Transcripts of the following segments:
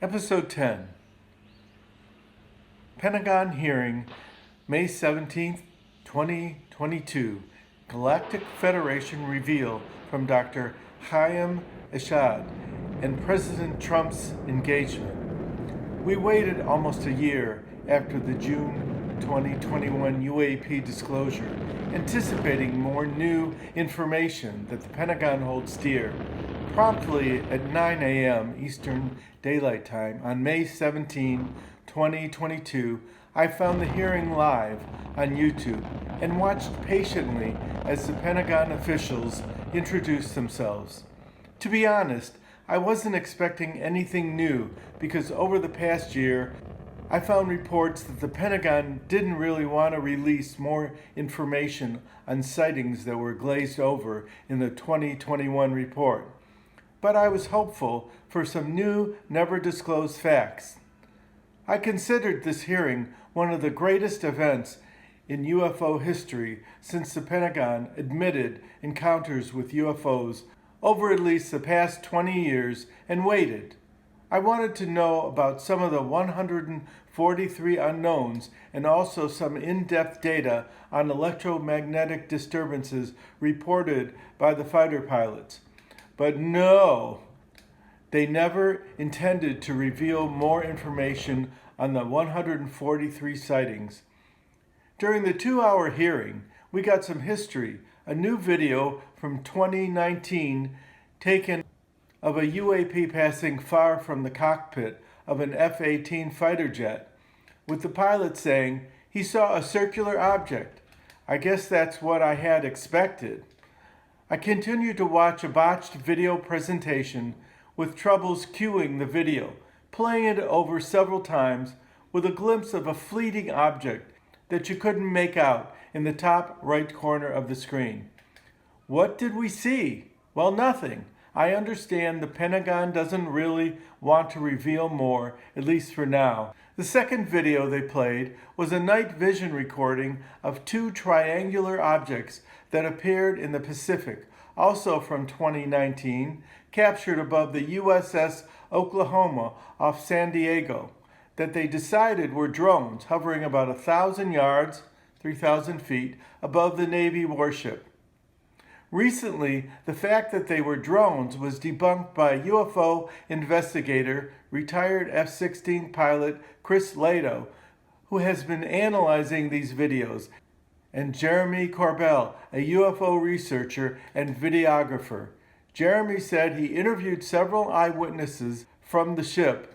Episode 10, Pentagon Hearing, May 17th, 2022, Galactic Federation Reveal from Dr. Haim Eshed and President Trump's engagement. We waited almost a year after the June 2021 UAP disclosure, anticipating more new information that the Pentagon holds dear. Promptly at 9 a.m. Eastern Daylight Time on May 17, 2022, I found the hearing live on YouTube and watched patiently as the Pentagon officials introduced themselves. To be honest, I wasn't expecting anything new because over the past year, I found reports that the Pentagon didn't really want to release more information on sightings that were glazed over in the 2021 report. But I was hopeful for some new, never-disclosed facts. I considered this hearing one of the greatest events in UFO history since the Pentagon admitted encounters with UFOs over at least the past 20 years and waited. I wanted to know about some of the 143 unknowns and also some in-depth data on electromagnetic disturbances reported by the fighter pilots. But no, they never intended to reveal more information on the 143 sightings. During the 2-hour hearing, we got some history, a new video from 2019 taken of a UAP passing far from the cockpit of an F-18 fighter jet, with the pilot saying he saw a circular object. I guess that's what I had expected. I continued to watch a botched video presentation with troubles cueing the video, playing it over several times with a glimpse of a fleeting object that you couldn't make out in the top right corner of the screen. What did we see? Well, nothing. I understand the Pentagon doesn't really want to reveal more, at least for now. The second video they played was a night vision recording of 2 triangular objects that appeared in the Pacific, also from 2019, captured above the USS Oklahoma off San Diego, that they decided were drones hovering about 1,000 yards, 3,000 feet, above the Navy warship. Recently, the fact that they were drones was debunked by UFO investigator, retired F-16 pilot Chris Lato, who has been analyzing these videos, and Jeremy Corbell, a UFO researcher and videographer. Jeremy said he interviewed several eyewitnesses from the ship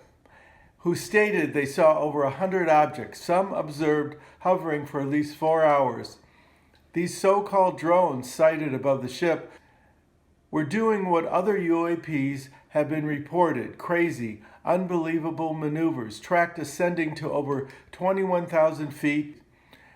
who stated they saw over 100 objects, some observed hovering for at least 4 hours. These so-called drones sighted above the ship were doing what other UAPs have been reported, crazy, unbelievable maneuvers, tracked ascending to over 21,000 feet.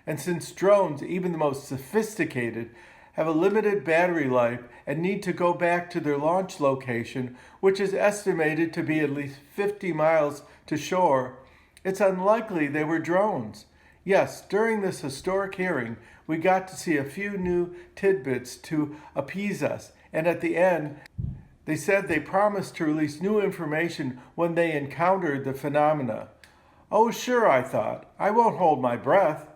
And since drones, even the most sophisticated, have a limited battery life and need to go back to their launch location, which is estimated to be at least 50 miles to shore, it's unlikely they were drones. Yes, during this historic hearing, we got to see a few new tidbits to appease us, and at the end, they said they promised to release new information when they encountered the phenomena. Oh, sure, I thought. I won't hold my breath.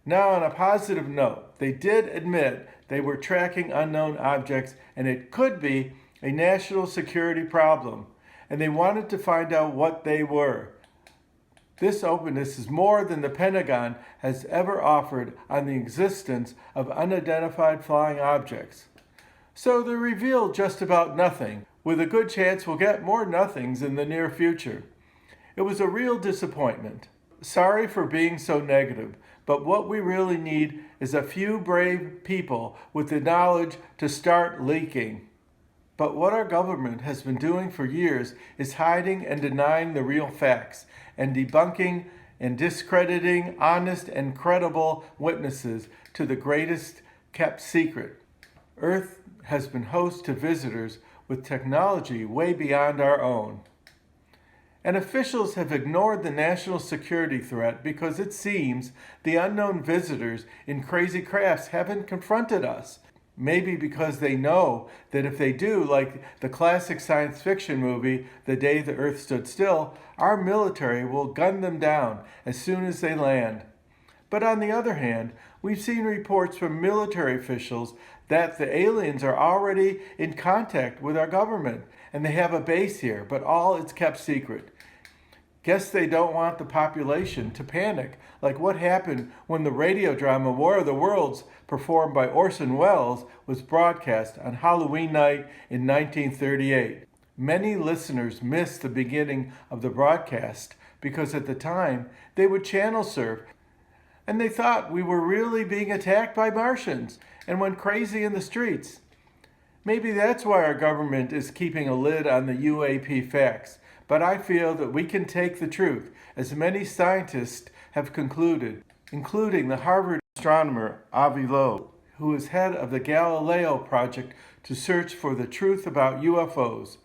Now, on a positive note, they did admit they were tracking unknown objects, and it could be a national security problem, and they wanted to find out what they were. This openness is more than the Pentagon has ever offered on the existence of unidentified flying objects. So they revealed just about nothing, with a good chance we'll get more nothings in the near future. It was a real disappointment. Sorry for being so negative, but what we really need is a few brave people with the knowledge to start leaking. But what our government has been doing for years is hiding and denying the real facts and debunking and discrediting honest and credible witnesses to the greatest kept secret. Earth has been host to visitors with technology way beyond our own. And officials have ignored the national security threat because it seems the unknown visitors in crazy crafts haven't confronted us. Maybe because they know that if they do, like the classic science fiction movie, The Day the Earth Stood Still, our military will gun them down as soon as they land. But on the other hand, we've seen reports from military officials that the aliens are already in contact with our government and they have a base here, but all is kept secret. Guess they don't want the population to panic, like what happened when the radio drama War of the Worlds, performed by Orson Welles, was broadcast on Halloween night in 1938. Many listeners missed the beginning of the broadcast because at the time they would channel surf and they thought we were really being attacked by Martians and went crazy in the streets. Maybe that's why our government is keeping a lid on the UAP facts. But I feel that we can take the truth, as many scientists have concluded, including the Harvard astronomer Avi Loeb, who is head of the Galileo project to search for the truth about UFOs.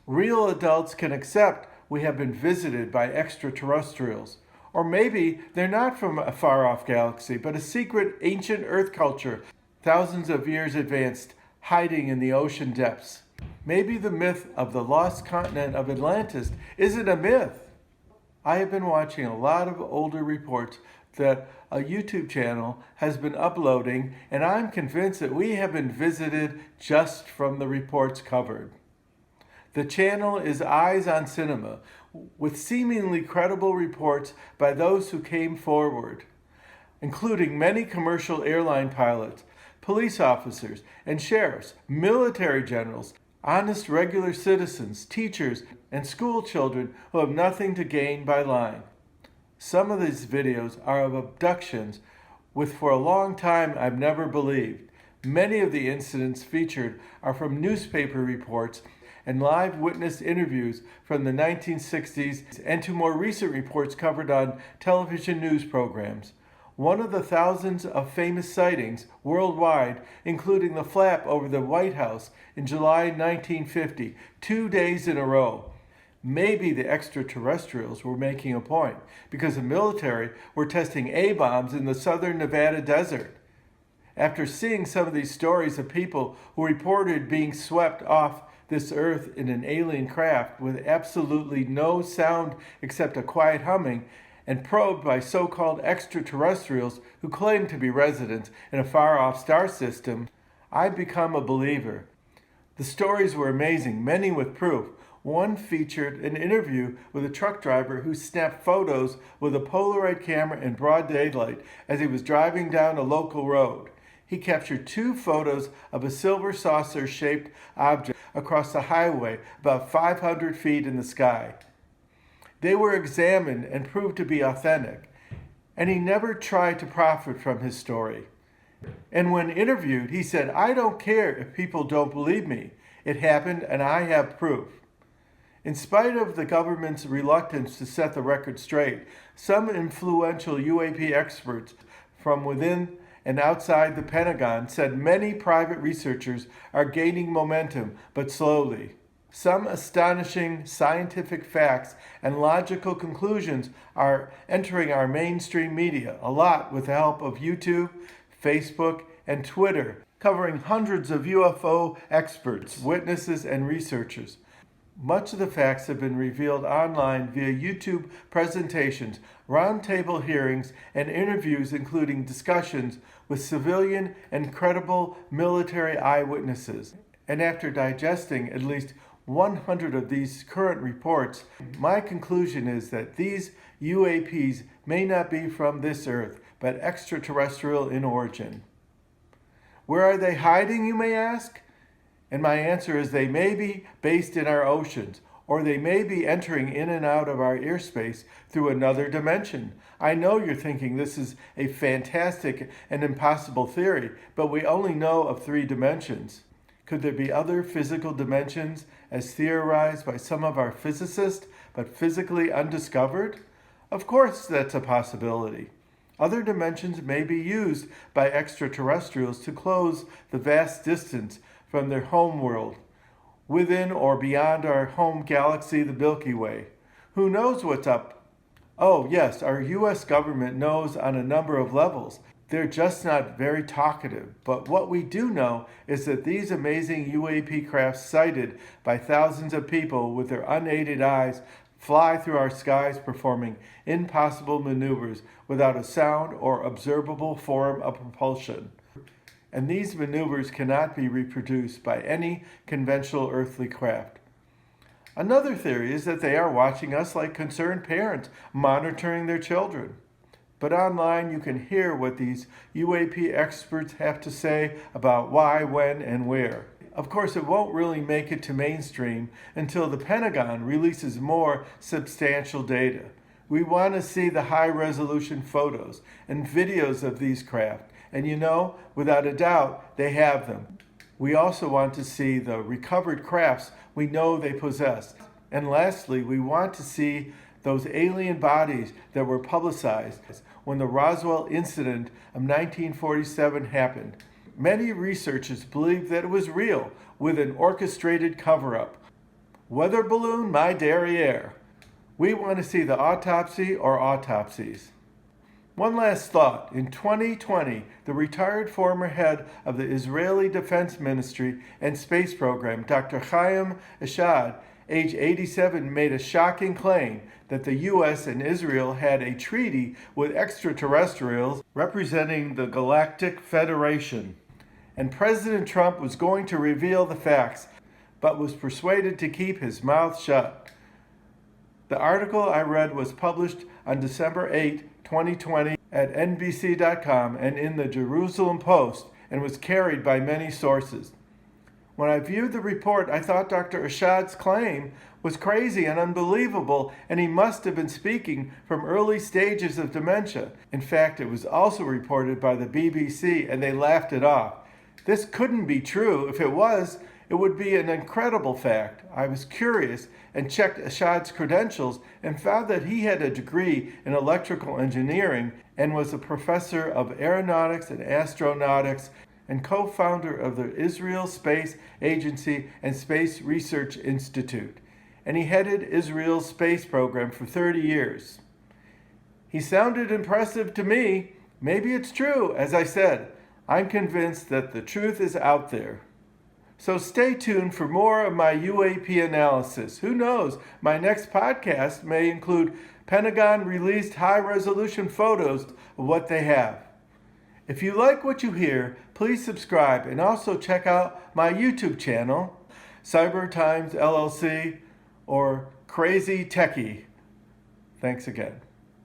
Real adults can accept we have been visited by extraterrestrials. Or maybe they're not from a far-off galaxy, but a secret ancient Earth culture, thousands of years advanced, hiding in the ocean depths. Maybe the myth of the lost continent of Atlantis isn't a myth. I have been watching a lot of older reports that a YouTube channel has been uploading, and I'm convinced that we have been visited just from the reports covered. The channel is Eyes on Cinema, with seemingly credible reports by those who came forward, including many commercial airline pilots, police officers and sheriffs, military generals, honest regular citizens, teachers, and school children who have nothing to gain by lying. Some of these videos are of abductions, which for a long time I've never believed. Many of the incidents featured are from newspaper reports and live witness interviews from the 1960s and to more recent reports covered on television news programs. One of the thousands of famous sightings worldwide, including the flap over the White House in July 1950, 2 days in a row. Maybe the extraterrestrials were making a point because the military were testing A-bombs in the southern Nevada desert. After seeing some of these stories of people who reported being swept off this earth in an alien craft with absolutely no sound except a quiet humming, and probed by so-called extraterrestrials who claim to be residents in a far-off star system, I've become a believer. The stories were amazing, many with proof. One featured an interview with a truck driver who snapped photos with a Polaroid camera in broad daylight as he was driving down a local road. He captured 2 photos of a silver saucer-shaped object across the highway about 500 feet in the sky. They were examined and proved to be authentic, and he never tried to profit from his story. And when interviewed, he said, "I don't care if people don't believe me. It happened and I have proof." In spite of the government's reluctance to set the record straight, some influential UAP experts from within and outside the Pentagon said many private researchers are gaining momentum, but slowly. Some astonishing scientific facts and logical conclusions are entering our mainstream media, a lot with the help of YouTube, Facebook, and Twitter, covering hundreds of UFO experts, witnesses, and researchers. Much of the facts have been revealed online via YouTube presentations, roundtable hearings, and interviews including discussions with civilian and credible military eyewitnesses. And after digesting at least 100 of these current reports, my conclusion is that these UAPs may not be from this Earth, but extraterrestrial in origin. Where are they hiding, you may ask? And my answer is they may be based in our oceans, or they may be entering in and out of our airspace through another dimension. I know you're thinking this is a fantastic and impossible theory, but we only know of 3 dimensions. Could there be other physical dimensions as theorized by some of our physicists, but physically undiscovered? Of course that's a possibility. Other dimensions may be used by extraterrestrials to close the vast distance from their home world, within or beyond our home galaxy, the Milky Way. Who knows what's up? Oh yes, our U.S. government knows on a number of levels. They're just not very talkative. But what we do know is that these amazing UAP crafts sighted by thousands of people with their unaided eyes fly through our skies performing impossible maneuvers without a sound or observable form of propulsion. And these maneuvers cannot be reproduced by any conventional earthly craft. Another theory is that they are watching us like concerned parents monitoring their children. But online you can hear what these UAP experts have to say about why, when, and where. Of course, it won't really make it to mainstream until the Pentagon releases more substantial data. We want to see the high-resolution photos and videos of these craft, and without a doubt, they have them. We also want to see the recovered crafts we know they possess. And lastly, we want to see those alien bodies that were publicized when the Roswell incident of 1947 happened. Many researchers believe that it was real, with an orchestrated cover-up. Weather balloon, my derriere. We want to see the autopsy or autopsies. One last thought. In 2020, the retired former head of the Israeli Defense Ministry and Space Program, Dr. Haim Eshed, age 87, made a shocking claim that the U.S. and Israel had a treaty with extraterrestrials representing the Galactic Federation. And President Trump was going to reveal the facts, but was persuaded to keep his mouth shut. The article I read was published on December 8, 2020 at NBC.com and in the Jerusalem Post, and was carried by many sources. When I viewed the report, I thought Dr. Eshed's claim was crazy and unbelievable, and he must have been speaking from early stages of dementia. In fact, it was also reported by the BBC, and they laughed it off. This couldn't be true. If it was, it would be an incredible fact. I was curious and checked Eshed's credentials and found that he had a degree in electrical engineering and was a professor of aeronautics and astronautics and co-founder of the Israel Space Agency and Space Research Institute. And he headed Israel's space program for 30 years. He sounded impressive to me. Maybe it's true. As I said, I'm convinced that the truth is out there. So stay tuned for more of my UAP analysis. Who knows, my next podcast may include Pentagon released high-resolution photos of what they have. If you like what you hear, please subscribe and also check out my YouTube channel, Cyber Times LLC or Crazy Techie. Thanks again.